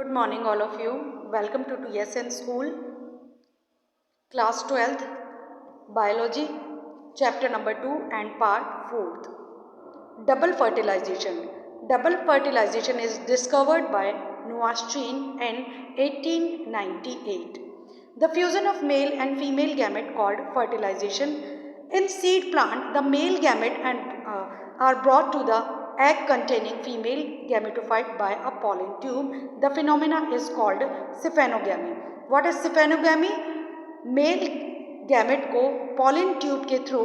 Good morning all of you. Welcome to TSN School, Class 12th, Biology, Chapter number 2 and Part 4th. Double fertilization. Double fertilization is discovered by Noastrine in 1898. The fusion of male and female gamete called fertilization. In seed plant, the male gamete are brought to the egg containing female gametophyte by a pollen tube. The phenomena is called sphenogamy. What is sphenogamy? Male gamete को pollen tube के through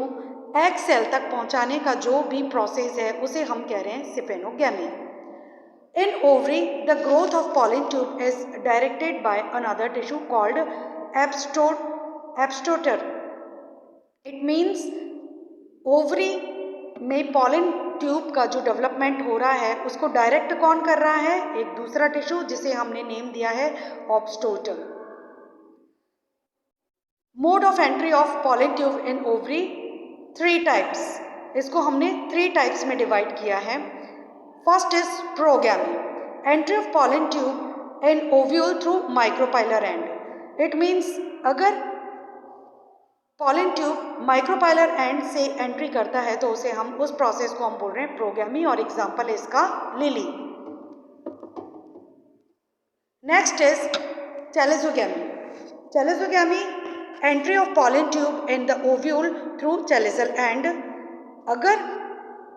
egg cell तक पहुंचाने का जो भी process है उसे हम कह रहे हैं स्फेनोगैमी. In ovary the growth of pollen tube is directed by another tissue called obturator. It means ovary में पॉलिन ट्यूब का जो डेवलपमेंट हो रहा है उसको डायरेक्ट कौन कर रहा है? एक दूसरा टिश्यू जिसे हमने नेम दिया है obturator. Mode of entry of pollen tube in ovary 3 types. इसको हमने 3 टाइप्स में डिवाइड किया है. First is porogamy. Entry of pollen tube in ovule through micropylar end. It means अगर पॉलिन ट्यूब माइक्रोपाइलर एंड से entry करता है तो उसे हम उस प्रोसेस को हम बोल रहे हैं प्रोगैमी और एग्जाम्पल है इसका lily. Next is chalazogamy. Chalazogamy entry of pollen tube in the ovule through chalazal end. अगर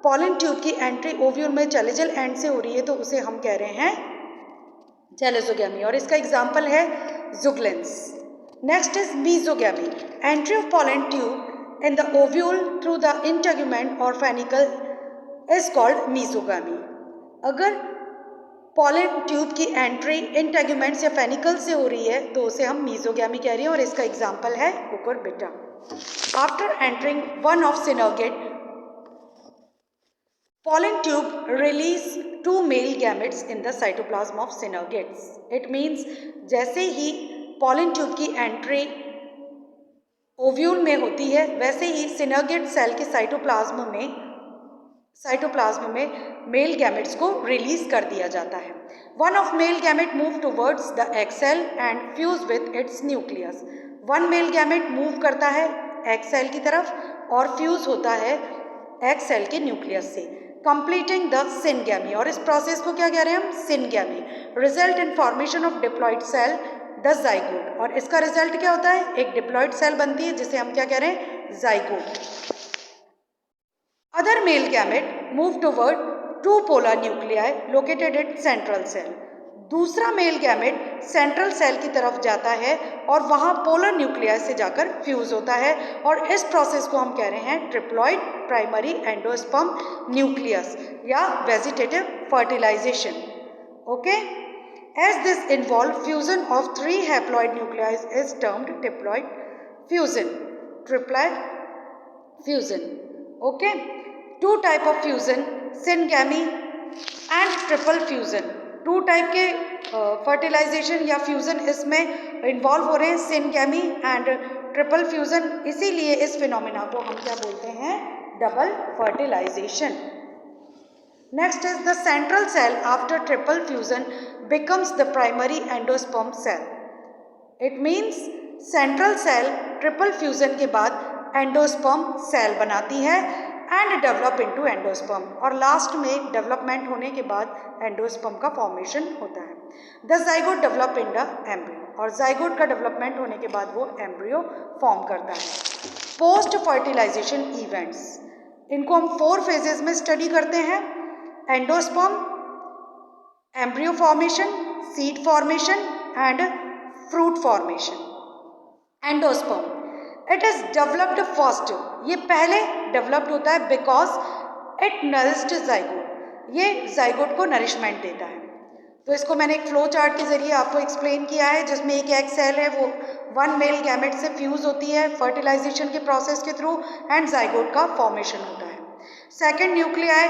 पॉलिन ट्यूब की एंट्री ओव्यूल में चैलिज़ल एंड से हो रही है तो उसे हम कह रहे हैं चैलिज़ोगैमी और इसका एग्जाम्पल है juglans. Next is mesogamy. Entry of pollen tube in the ovule through the integument और फेनिकल इज कॉल्ड मीजोगैमी. अगर पॉलिन ट्यूब की एंट्री इंटेगुमेंट्स या फेनिकल से हो रही है तो उसे हम मीजोगैमी कह रहे हैं और इसका एग्जाम्पल है cucurbita. After entering one of synergid, pollen tube release 2 male gametes in the cytoplasm of synergates. It means जैसे ही pollen tube की एंट्री ओव्यूल में होती है वैसे ही सिनर्गेट सेल के साइटोप्लाज्म में मेल गैमेट्स को रिलीज कर दिया जाता है. One of male gamete move towards the egg cell and fuse with its nucleus. One male gamete move करता है एग सेल की तरफ और फ्यूज होता है एग सेल के न्यूक्लियस से, कंप्लीटिंग द सिनगैमी. और इस प्रोसेस को क्या कह रहे हैं हम? Syngamy. Result in formation of diploid cell the zygote. और इसका रिजल्ट क्या होता है? एक डिप्लॉइड सेल बनती है जिसे हम क्या कह रहे हैं? Zygote. Other male gamete move toward 2 polar nuclei located at central cell. दूसरा मेल गैमेट सेंट्रल सेल की तरफ जाता है और वहाँ पोलर न्यूक्लियाई से जाकर फ्यूज होता है और इस प्रोसेस को हम कह रहे हैं ट्रिप्लॉइड प्राइमरी एंडोस्पर्म न्यूक्लियस या vegetative fertilization. Okay. As this involve fusion of 3 haploid nuclei is termed triploid fusion. Triploid fusion. Okay. 2 type of fusion, syngamy and triple fusion. 2 type के फर्टिलाइजेशन या fusion इसमें involve हो रहे हैं, syngamy and triple fusion. इसीलिए इस phenomena को हम क्या बोलते हैं? Double fertilization. Next is the central cell after triple fusion becomes the primary endosperm cell. It means central cell triple fusion के बाद एंडोस्पर्म सेल बनाती है एंड डेवलप इनटू एंडोस्पर्म. और लास्ट में डेवलपमेंट होने के बाद एंडोस्पर्म का फॉर्मेशन होता है. The zygote develop in the embryo. और जाइगोट का डेवलपमेंट होने के बाद वो एम्ब्रियो फॉर्म करता है. पोस्ट फर्टिलाइजेशन इवेंट्स, इनको हम 4 फेजेस में स्टडी करते हैं. Endosperm, embryo formation, seed formation and fruit formation. Endosperm it is developed first. ये पहले डेवलप्ड होता है बिकॉज इट नरिश्ड जाइगोट. ये जाइगोट को नरिशमेंट देता है. तो इसको मैंने एक फ्लो चार्ट के जरिए आपको एक्सप्लेन किया है जिसमें एक एग सेल है वो 1 मेल गैमेट से फ्यूज होती है फर्टिलाइजेशन के प्रोसेस के थ्रू एंड जाइगोट का फॉर्मेशन होता है. Second nuclei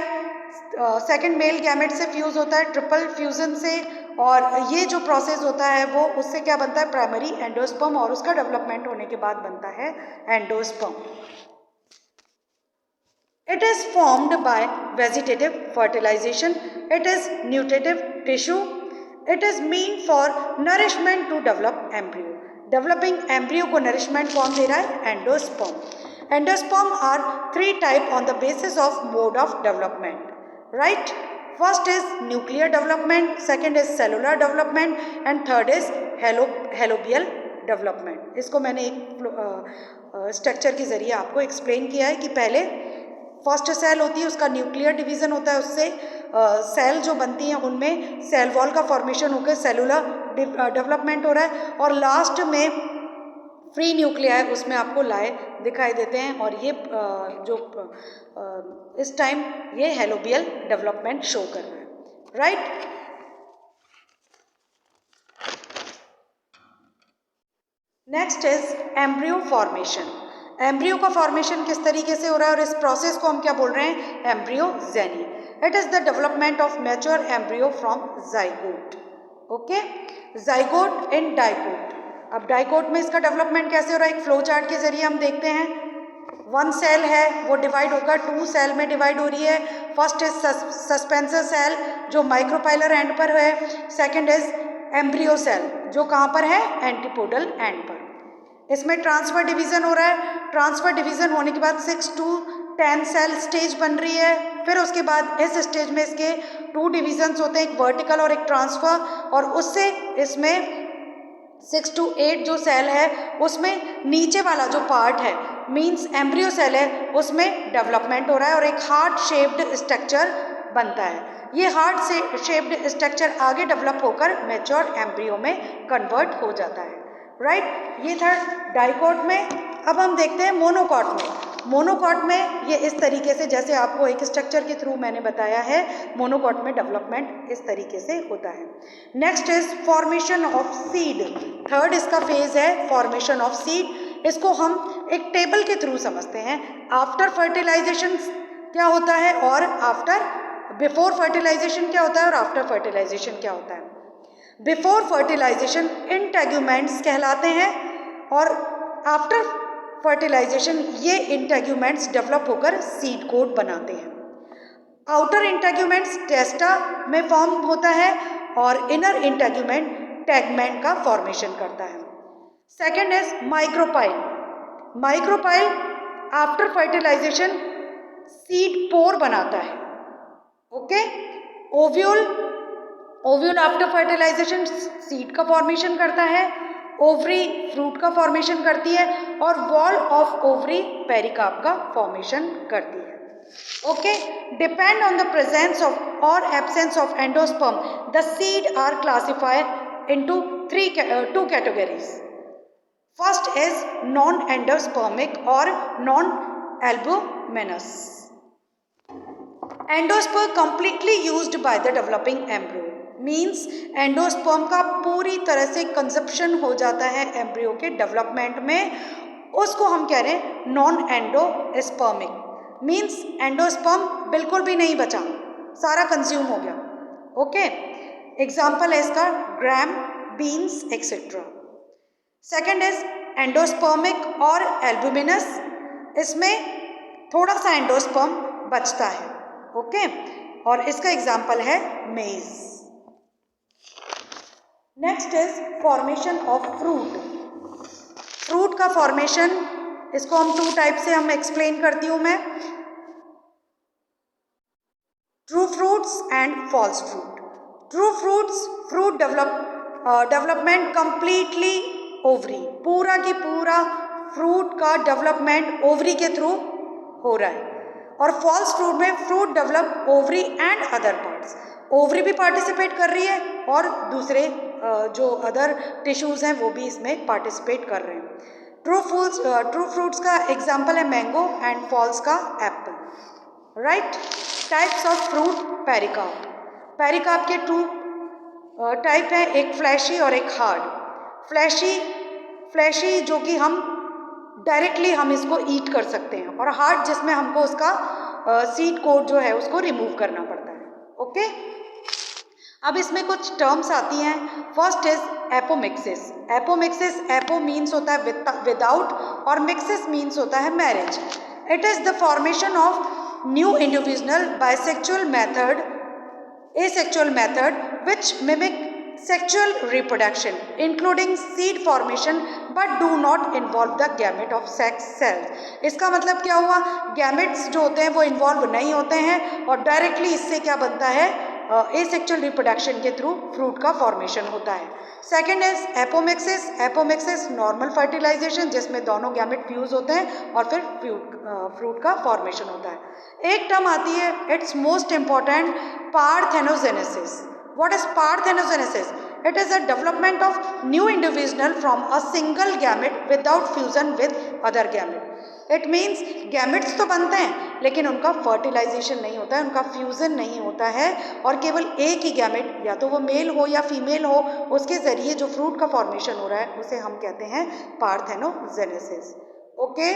second male gamete से फ्यूज होता है ट्रिपल फ्यूजन से और ये जो प्रोसेस होता है वो उससे क्या बनता है? प्राइमरी एंडोस्पर्म और उसका डेवलपमेंट होने के बाद बनता है endosperm. It is formed by vegetative fertilization. It is nutritive tissue it is mean for nourishment to develop embryo. Developing embryo को नरिशमेंट कौन दे रहा है? Endosperm. Endosperm are 3 type on the basis of mode of development, right? First is nuclear development, second is cellular development and third is helobial development. इसको मैंने एक structure के जरिए आपको एक्सप्लेन किया है कि पहले फर्स्ट सेल होती है, उसका न्यूक्लियर डिवीजन होता है, उससे सेल जो बनती हैं उनमें सेल वॉल का फॉर्मेशन होकर सेलुलर डेवलपमेंट हो रहा है, और लास्ट में फ्री न्यूक्लियाई उसमें आपको लाए दिखाई देते हैं, और ये इस टाइम ये हेलोबियल डेवलपमेंट शो कर रहा है, right? Next is embryo formation. Embryo का फॉर्मेशन किस तरीके से हो रहा है और इस प्रोसेस को हम क्या बोल रहे हैं? Embryogeny. It is the development of mature embryo from zygote. Okay, zygote in dicot. अब डाइकोट में इसका डेवलपमेंट कैसे हो रहा है? एक फ्लो चार्ट के जरिए हम देखते हैं। 1 सेल है, वो डिवाइड होकर 2 सेल में डिवाइड हो रही है। फर्स्ट इज सस्पेंसर सेल जो माइक्रोपाइलर एंड पर है, सेकेंड इज एम्ब्रियो सेल जो कहाँ पर है? एंटीपोडल एंड पर। इसमें ट्रांसफर डिवीजन हो रहा है। ट्रांसफर डिवीजन होने के बाद 6 to 10 सेल स्टेज बन रही है। फिर उसके बाद इस स्टेज में इसके 2 डिवीजन्स होते हैं, एक वर्टिकल और एक ट्रांसफर, और उससे इसमें 6 to 8 जो सेल है उसमें नीचे वाला जो पार्ट है मीन्स एम्ब्रियो सेल है, उसमें डेवलपमेंट हो रहा है और एक हार्ट शेप्ड स्ट्रक्चर बनता है। ये हार्ट शेप्ड स्ट्रक्चर आगे डेवलप होकर मैच्योर एम्ब्रियो में कन्वर्ट हो जाता है, राइट? ये था डाइकोट में। अब हम देखते हैं मोनोकॉट में। मोनोकॉट में ये इस तरीके से, जैसे आपको एक स्ट्रक्चर के थ्रू मैंने बताया है, मोनोकॉट में डेवलपमेंट इस तरीके से होता है। Next is formation of seed. Third इसका फेज है फॉर्मेशन ऑफ सीड। इसको हम एक टेबल के थ्रू समझते हैं। आफ्टर फर्टिलाइजेशन क्या होता है और बिफोर फर्टिलाइजेशन क्या होता है और आफ्टर फर्टिलाइजेशन क्या होता है। बिफोर फर्टिलाइजेशन इंटेग्यूमेंट्स कहलाते हैं, और आफ्टर फर्टिलाइजेशन ये इंटेग्यूमेंट्स डेवलप होकर सीड कोट बनाते हैं। आउटर इंटेग्यूमेंट्स टेस्टा में फॉर्म होता है और इनर इंटेग्यूमेंट टैगमेंट का फॉर्मेशन करता है। Second is micropyle. Micropyle after fertilization seed pore बनाता है। Okay, ovule after fertilization seed का फॉर्मेशन करता है, ओवरी फ्रूट का फॉर्मेशन करती है, और वॉल ऑफ ओवरी पेरिकार्प का फॉर्मेशन करती है। Okay, depend on the presence of और absence of endosperm the seed are classified into 2 categories. First is non endospermic और non albuminous. Endosperm completely used by the developing embryo means endosperm का पूरी तरह से consumption हो जाता है embryo के डेवलपमेंट में, उसको हम कह रहे हैं नॉन एंडोस्पर्मिक। मीन्स एंडोस्पर्म बिल्कुल भी नहीं बचा, सारा कंज्यूम हो गया। ओके, एग्जाम्पल है इसका gram, beans etcetera. Second is endospermic और एल्बुमिनस, इसमें थोड़ा सा एंडोस्पर्म बचता है। ओके, और इसका एग्जाम्पल है मेज। Next is formation of fruit. Fruit का फॉर्मेशन, इसको हम 2 टाइप से हम एक्सप्लेन करती हूँ मैं, true fruits and false fruit. True fruits, fruit development completely ovary, पूरा की पूरा फ्रूट का डेवलपमेंट ओवरी के थ्रू हो रहा है, और फॉल्स फ्रूट में fruit develop ovary and other parts. Ovary भी पार्टिसिपेट कर रही है और दूसरे जो अदर टिश्यूज़ हैं वो भी इसमें पार्टिसिपेट कर रहे हैं। ट्रू फ्रूट्स का एग्जाम्पल है मैंगो एंड फॉल्स का Apple, right? Types of fruit pericarp. Pericarp के 2 टाइप हैं, एक फ्लैशी और एक हार्ड। फ्लैशी जो कि हम डायरेक्टली हम इसको ईट कर सकते हैं, और हार्ड जिसमें हमको उसका सीड कोट जो है उसको रिमूव करना पड़ता है। ओके, अब इसमें कुछ टर्म्स आती हैं। First is apomixis. Apomixis, apo means होता है विदाउट और मिक्सिस मीन्स होता है marriage. It is the formation of new individual bisexual method, asexual method which mimic sexual reproduction including seed formation but do not involve the gamete of sex cells। इसका मतलब क्या हुआ, gametes जो होते हैं वो इन्वॉल्व नहीं होते हैं और डायरेक्टली इससे क्या बनता है, एसेक्सुअल रिप्रोडक्शन के थ्रू फ्रूट का फॉर्मेशन होता है। Second is apomixis. Apomixis normal fertilization जिसमें दोनों गैमेट फ्यूज होते हैं और फिर फ्रूट का फॉर्मेशन होता है। एक टर्म आती है, it's most important, parthenogenesis. What is parthenogenesis? It is a development of new individual from a single gamete without fusion with other gamete. It means gametes तो बनते हैं लेकिन उनका फर्टिलाइजेशन नहीं होता है, उनका फ्यूजन नहीं होता है और केवल एक ही गैमेट, या तो वो मेल हो या फीमेल हो, उसके जरिए जो फ्रूट का फॉर्मेशन हो रहा है उसे हम कहते हैं पार्थेनोजेनेसिस। ओके,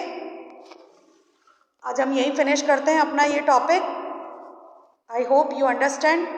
आज हम यही फिनिश करते हैं अपना ये topic. I hope you understand.